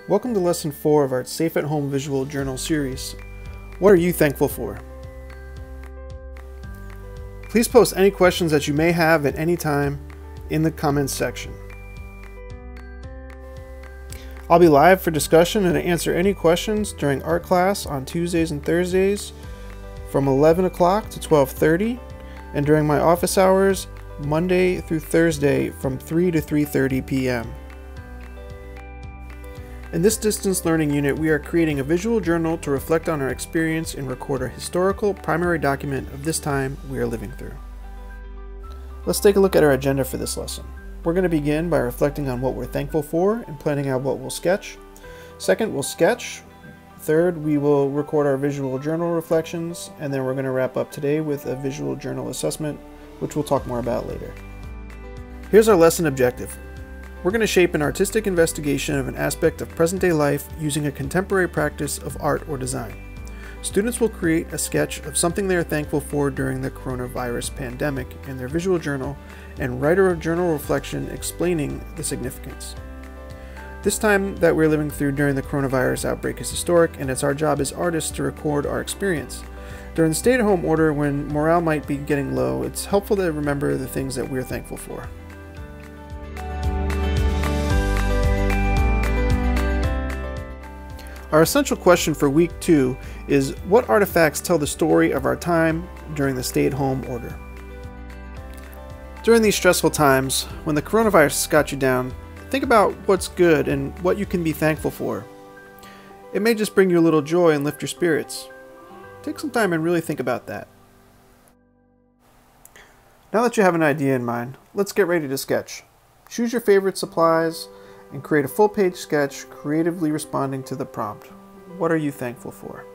Welcome to Lesson 4 of our Safe at Home Visual Journal series. What are you thankful for? Please post any questions that you may have at any time in the comments section. I'll be live for discussion and to answer any questions during art class on Tuesdays and Thursdays from 11 o'clock to 12:30 and during my office hours Monday through Thursday from 3 to 3:30 p.m. In this distance learning unit, we are creating a visual journal to reflect on our experience and record a historical primary document of this time we are living through. Let's take a look at our agenda for this lesson. We're going to begin by reflecting on what we're thankful for and planning out what we'll sketch. Second, we'll sketch. Third, we will record our visual journal reflections, and then we're going to wrap up today with a visual journal assessment, which we'll talk more about later. Here's our lesson objective. We're going to shape an artistic investigation of an aspect of present-day life using a contemporary practice of art or design. Students will create a sketch of something they are thankful for during the coronavirus pandemic in their visual journal and write a journal reflection explaining the significance. This time that we're living through during the coronavirus outbreak is historic, and it's our job as artists to record our experience. During the stay-at-home order, when morale might be getting low, it's helpful to remember the things that we're thankful for. Our essential question for week 2 is, what artifacts tell the story of our time during the stay-at-home order? During these stressful times, when the coronavirus got you down, think about what's good and what you can be thankful for. It may just bring you a little joy and lift your spirits. Take some time and really think about that. Now that you have an idea in mind, let's get ready to sketch. Choose your favorite supplies and create a full-page sketch creatively responding to the prompt. What are you thankful for?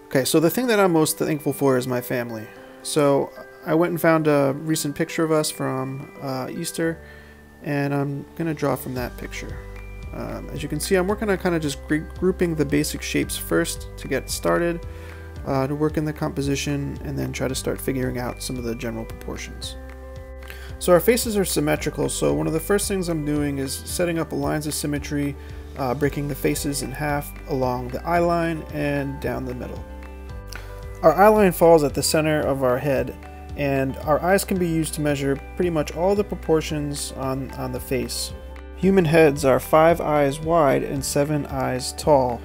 Okay, so the thing that I'm most thankful for is my family. So I went and found a recent picture of us from Easter, and I'm going to draw from that picture. As you can see, I'm working on kind of just grouping the basic shapes first to get started, to work in the composition, and then try to start figuring out some of the general proportions. So our faces are symmetrical, so one of the first things I'm doing is setting up lines of symmetry, breaking the faces in half along the eye line and down the middle. Our eye line falls at the center of our head, and our eyes can be used to measure pretty much all the proportions on the face. Human heads are 5 eyes wide and 7 eyes tall,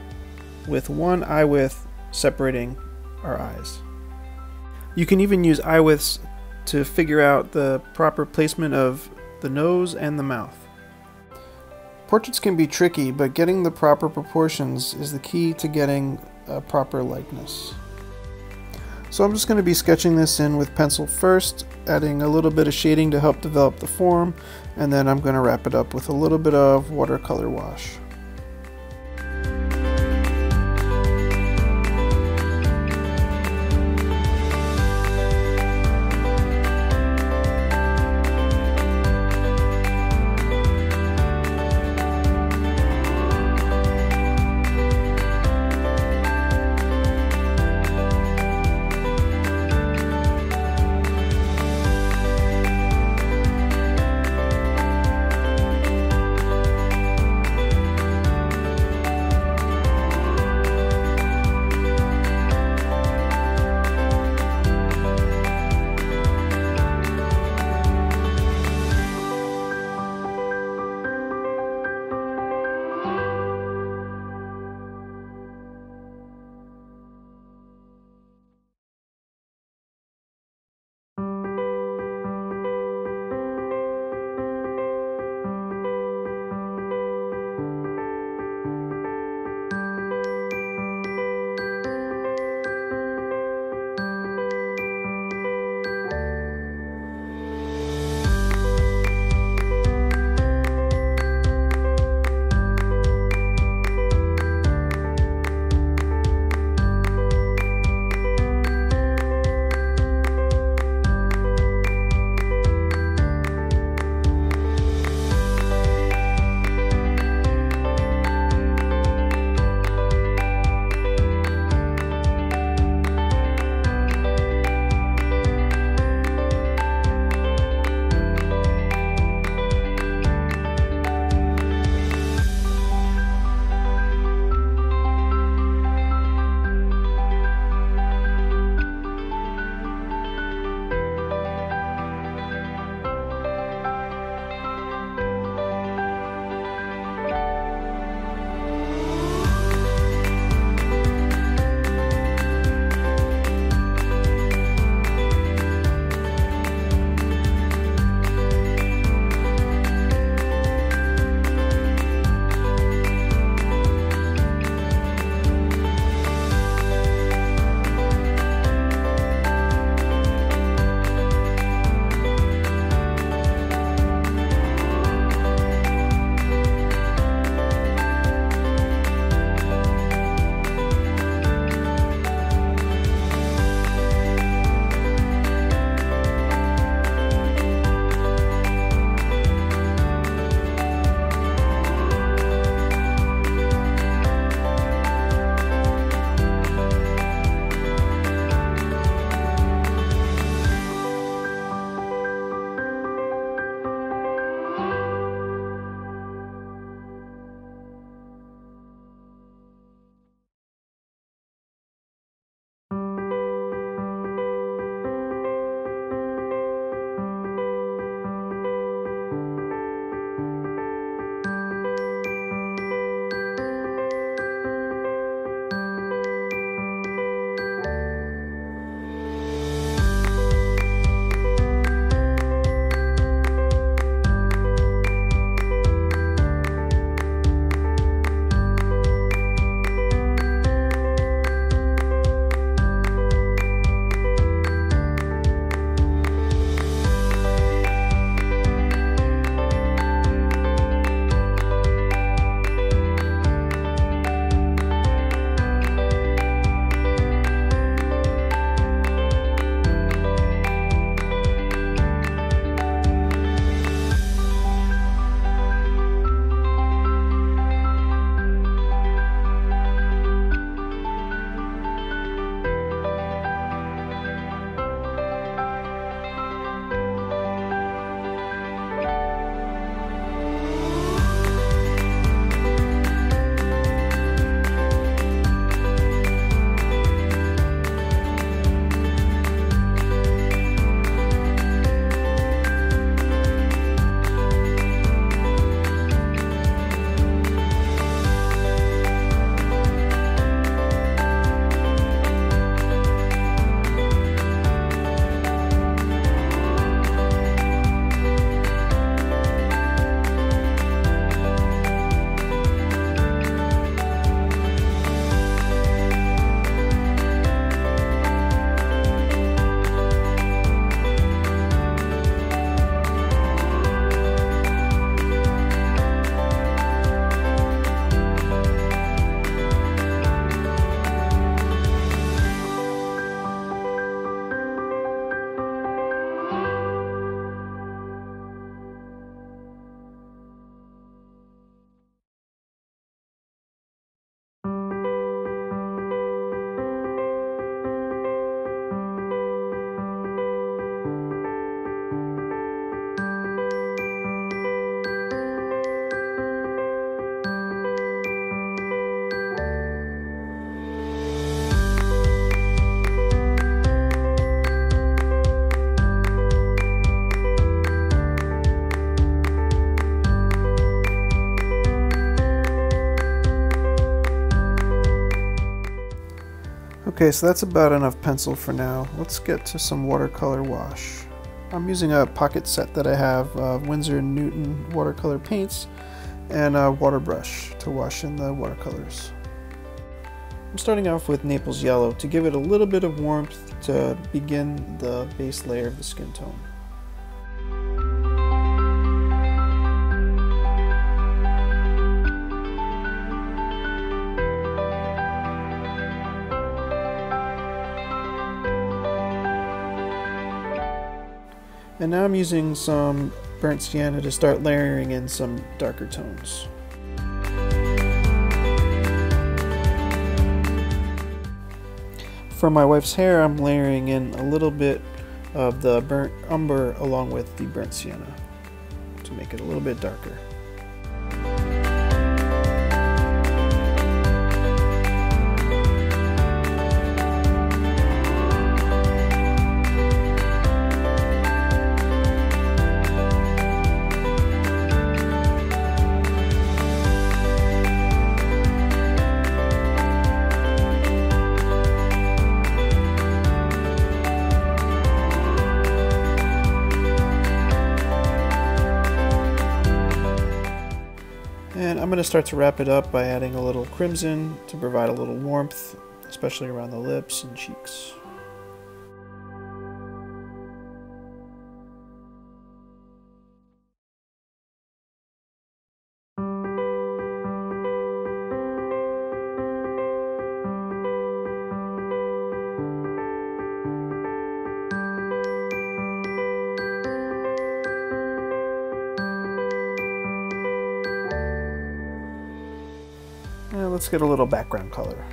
with 1 eye width separating our eyes. You can even use eye widths to figure out the proper placement of the nose and the mouth. Portraits can be tricky, but getting the proper proportions is the key to getting a proper likeness. So I'm just going to be sketching this in with pencil first, adding a little bit of shading to help develop the form, and then I'm going to wrap it up with a little bit of watercolor wash. Okay, so that's about enough pencil for now. Let's get to some watercolor wash. I'm using a pocket set that I have of Winsor & Newton watercolor paints and a water brush to wash in the watercolors. I'm starting off with Naples Yellow to give it a little bit of warmth to begin the base layer of the skin tone. And now I'm using some burnt sienna to start layering in some darker tones. For my wife's hair, I'm layering in a little bit of the burnt umber along with the burnt sienna to make it a little bit darker. And I'm going to start to wrap it up by adding a little crimson to provide a little warmth, especially around the lips and cheeks. Now let's get a little background color.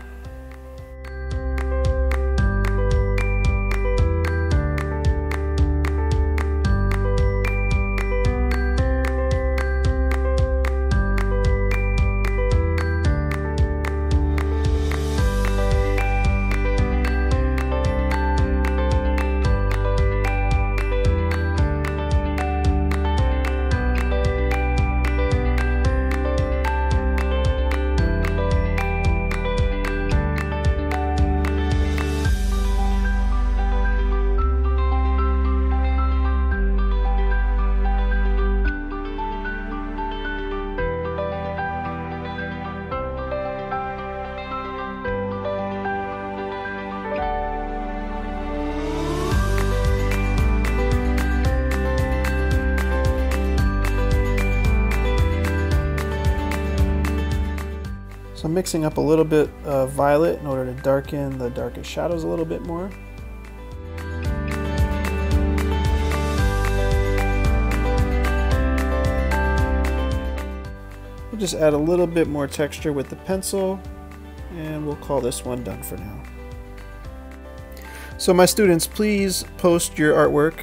So I'm mixing up a little bit of violet in order to darken the darkest shadows a little bit more. We'll just add a little bit more texture with the pencil, and we'll call this one done for now. So my students, please post your artwork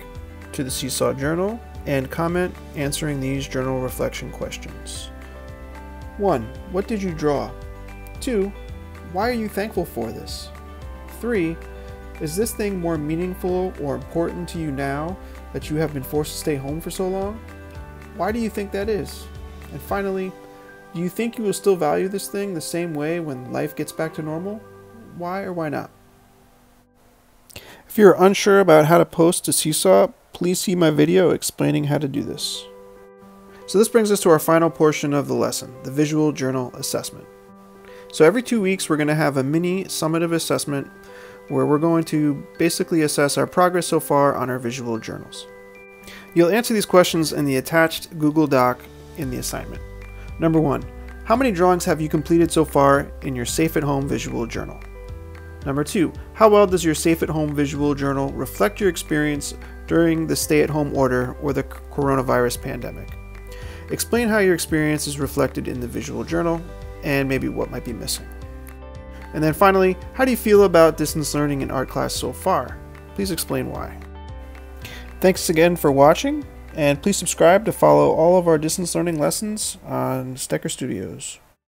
to the Seesaw Journal and comment answering these journal reflection questions. 1. What did you draw? 2. Why are you thankful for this? 3. Is this thing more meaningful or important to you now that you have been forced to stay home for so long? Why do you think that is? And finally, do you think you will still value this thing the same way when life gets back to normal? Why or why not? If you're unsure about how to post to Seesaw, please see my video explaining how to do this. So this brings us to our final portion of the lesson, the visual journal assessment. So every 2 weeks we're going to have a mini summative assessment where we're going to basically assess our progress so far on our visual journals. You'll answer these questions in the attached Google Doc in the assignment. Number 1, how many drawings have you completed so far in your Safe at Home visual journal? Number 2, how well does your Safe at Home visual journal reflect your experience during the stay-at-home order or the coronavirus pandemic? Explain how your experience is reflected in the visual journal and maybe what might be missing. And then finally, how do you feel about distance learning in art class so far? Please explain why. Thanks again for watching, and please subscribe to follow all of our distance learning lessons on Stecher Studios.